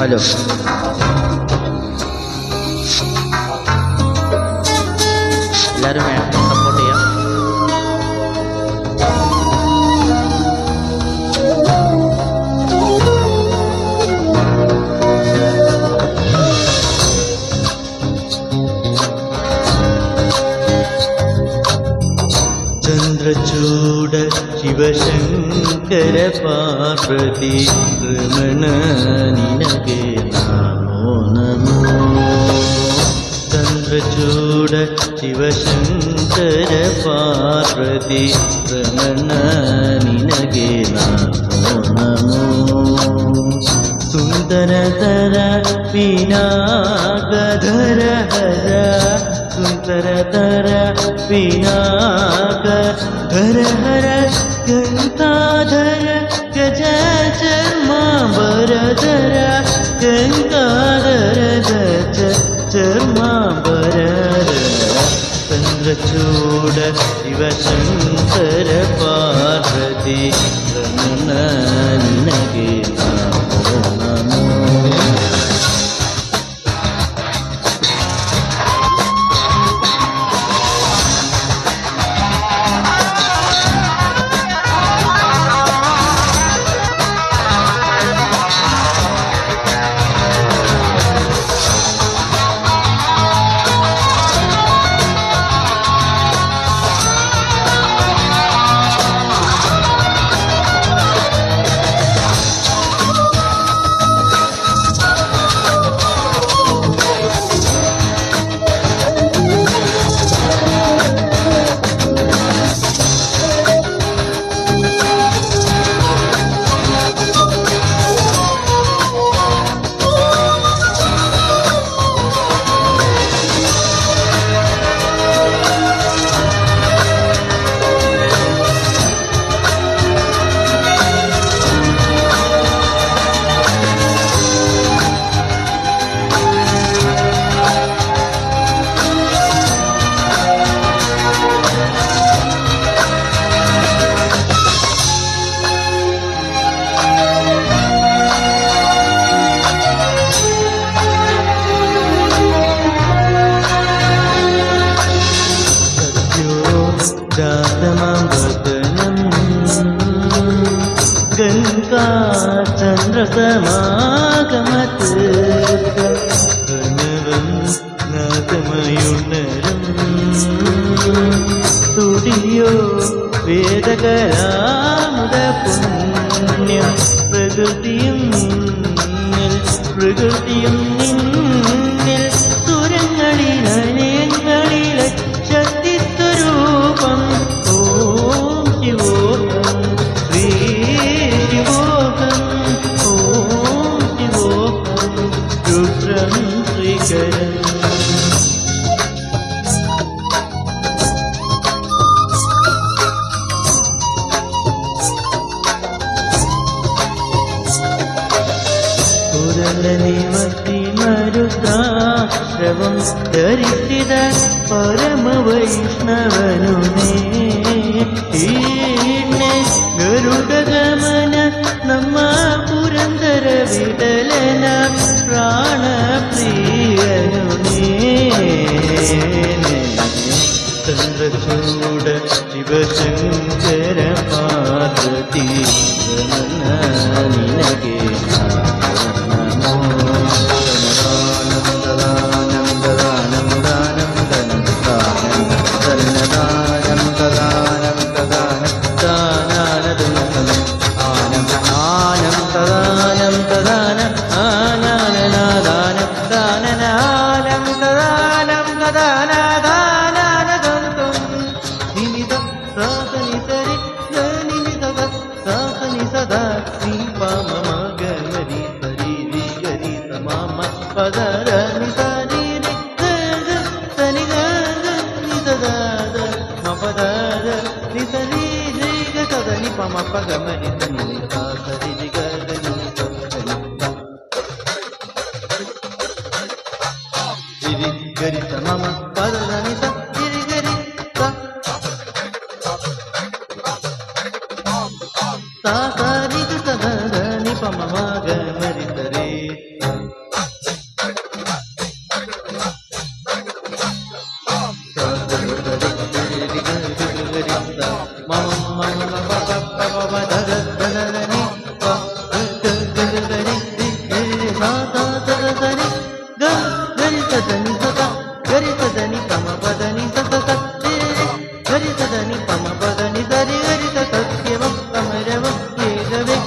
Hello. എല്ലാവരും maximum support ചെയ്യാം. ചന്ദ്രചൂഡ ശിവശങ്കര പാർവതി രമണ നിനಗೆ നമോ നമോ. ചന്ദ്രചൂഡ ശിവശങ്കര പാർവതി രമണ നിനಗೆ നമോ നമോ. സുന്ദരതര വിനാഗധര ഹര സുന്ദരതര വിനാഗധര ഹര ഗംഗാധര ഗജ ചർമാംബരധര ഗംഗാധര ഗജ ചർമാംബരധര. ചന്ദ്രചൂഡ ശിവശങ്കര പാർവതി രമണ നിനಗೆ നമോ നമോ. ഗംഗാ ചന്ദ്രസമാഗമത് പ്രണവം നാദമയുണരും തുടിയോ വേദകലാമുദ പുണ്യം പ്രകൃതിയും നിന്നിൽ സുരങ്ങളിലയങ്ങളിൽ ശക്തിസ്വരൂപം. ഓം ശിവോഹം ശ്രീ ശിവോഹം ഓം ശിവോഹം രുദ്രം ശ്രീകരം. നിവസി മരുദ്രാശ്രവം ധരിച്ചിത പരമവൈഷ്ണവനുമേ ഗരുഡഗമന നമ്മ പുരന്ദര വിടലന പ്രാണപ്രിയനുമേ. ചന്ദ്രചൂഡ ശിവശങ്കര പാർവതി രമണ നിനಗೆ ಮಮ ಮಮ ಮಮ ಪಪ ಪಮ ಧದ ಧದ ಧನಿ ಪ ಧ ಧ ಧ ಧನಿ ರಿ ಸ ಸ ಸ ಧನಿ ಗ ಗರಿ ಸ ಧನಿ ಸ ಸ ಗರಿ ಸ ಧನಿ ಪಮ ಪದನಿ ಸ ಸ ಸ ಗರಿ ಸ ಧನಿ ಪಮ ಪದನಿ ಧರಿ ಗರಿ ಸ ಸತ್ಯವಂ ಸಮರವಂ ಏಗವೇ